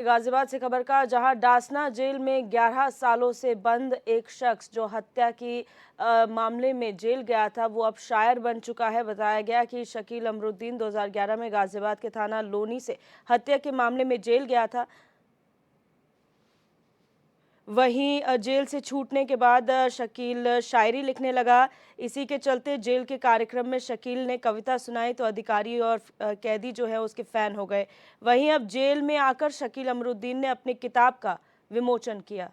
गाजियाबाद से खबर का, जहां डासना जेल में 11 सालों से बंद एक शख्स जो हत्या की मामले में जेल गया था वो अब शायर बन चुका है। बताया गया कि शकील अमरुद्दीन 2011 में गाजियाबाद के थाना लोनी से हत्या के मामले में जेल गया था। वहीं जेल से छूटने के बाद शकील शायरी लिखने लगा। इसी के चलते जेल के कार्यक्रम में शकील ने कविता सुनाई तो अधिकारी और कैदी जो है उसके फैन हो गए। वहीं अब जेल में आकर शकील अमरुद्दीन ने अपनी किताब का विमोचन किया।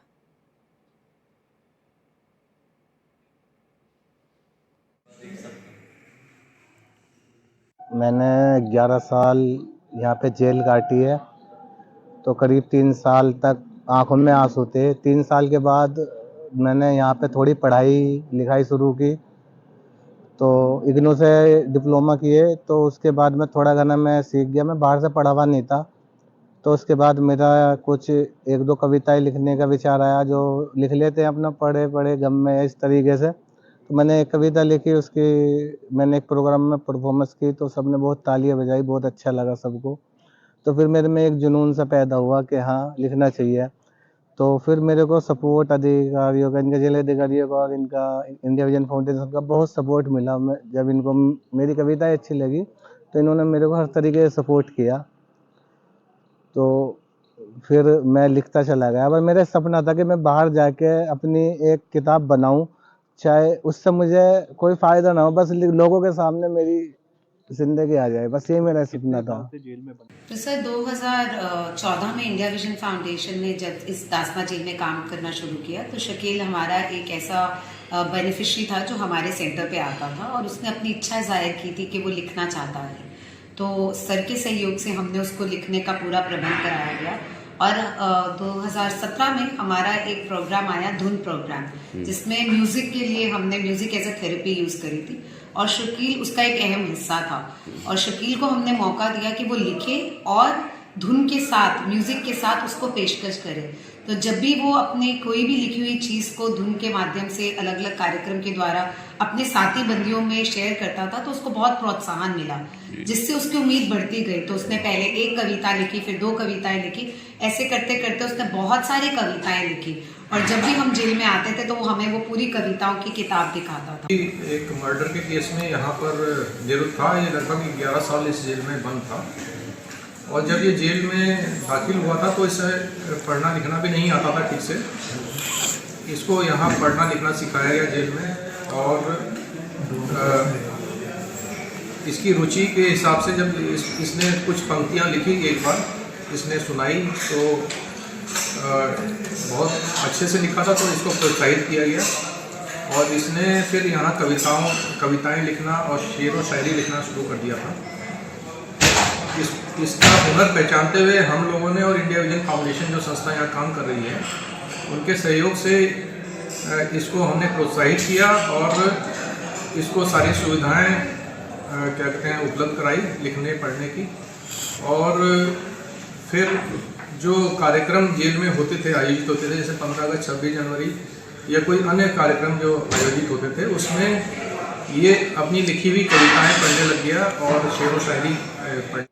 मैंने 11 साल यहाँ पे जेल काटी है, तो करीब 3 साल तक आंखों में आंसू थे। 3 साल के बाद मैंने यहाँ पे थोड़ी पढ़ाई लिखाई शुरू की, तो इग्नू से डिप्लोमा किए। तो उसके बाद मैं थोड़ा घना मैं सीख गया, मैं बाहर से पढ़ा हुआ नहीं था। तो उसके बाद मेरा कुछ 1-2 कविताएं लिखने का विचार आया, जो लिख लेते हैं अपना पढ़े पढ़े गम में, इस तरीके से। तो मैंने एक कविता लिखी, उसकी मैंने एक प्रोग्राम में परफॉर्मेंस की, तो सबने बहुत तालियां बजाई, बहुत अच्छा लगा सबको। तो फिर मेरे में एक जुनून सा पैदा हुआ कि हाँ, लिखना चाहिए। तो फिर मेरे को सपोर्ट अधिकारियों का, इनके जेल अधिकारियों का और इनका इंडिया विजन फाउंडेशन का बहुत सपोर्ट मिला। मैं जब इनको मेरी कविताएं अच्छी लगी तो इन्होंने मेरे को हर तरीके से सपोर्ट किया। तो फिर मैं लिखता चला गया। पर मेरा सपना था कि मैं बाहर जाके अपनी एक किताब बनाऊं, चाहे उससे मुझे कोई फ़ायदा ना हो, बस लोगों के सामने मेरी ज़िंदगी आ जाए, बस ये मेरा सपना था। तो सर 2014 में इंडिया विजन फाउंडेशन ने जब इस दासना जेल में काम करना शुरू किया तो शकील हमारा एक ऐसा बेनिफिशियरी था जो हमारे सेंटर पे आता था और उसने अपनी इच्छा जाहिर की थी कि वो लिखना चाहता है। तो सर के सहयोग से हमने उसको लिखने का पूरा प्रबंध कराया गया और 2017 में हमारा एक प्रोग्राम आया, धुन प्रोग्राम, जिसमें म्यूजिक के लिए हमने music as a therapy use करी थी और शकील उसका एक अहम हिस्सा था। और शकील को हमने मौका दिया कि वो लिखे और धुन के साथ, म्यूजिक के साथ उसको पेशकश करे। तो जब भी वो अपने कोई भी लिखी हुई चीज को धुन के माध्यम से अलग अलग कार्यक्रम के द्वारा अपने साथी बंदियों में शेयर करता था तो उसको बहुत प्रोत्साहन मिला, जिससे उसकी उम्मीद बढ़ती गई। तो उसने पहले एक कविता लिखी, फिर 2 कविताएं लिखी, ऐसे करते करते उसने बहुत सारी कविताएं लिखी और जब भी हम जेल में आते थे तो वो हमें वो पूरी कविताओं की किताब दिखाता था। एक मर्डर के केस में यहाँ पर जेल था, ये लगभग 11 साल इस जेल में बंद था और जब ये जेल में दाखिल हुआ था तो इसे पढ़ना लिखना भी नहीं आता था ठीक से। इसको यहाँ पढ़ना लिखना सिखाया गया जेल में और इसकी रुचि के हिसाब से जब इसने कुछ पंक्तियाँ लिखी, एक बार इसने सुनाई तो बहुत अच्छे से लिखा था, तो इसको प्रोत्साहित किया गया और इसने फिर यहाँ कविताएं लिखना और शेर व शायरी लिखना शुरू कर दिया था। इसका हुनर पहचानते हुए हम लोगों ने और इंडिया विजन फाउंडेशन जो संस्था यहाँ काम कर रही है उनके सहयोग से इसको हमने प्रोत्साहित किया और इसको सारी सुविधाएं क्या कहते हैं उपलब्ध कराई लिखने पढ़ने की। और फिर जो कार्यक्रम जेल में होते थे, आयोजित होते थे, जैसे 15 अगस्त, 26 जनवरी या कोई अन्य कार्यक्रम जो आयोजित होते थे, उसमें ये अपनी लिखी हुई कविताएं पढ़ने लग गया और शेर व शायरी पढ़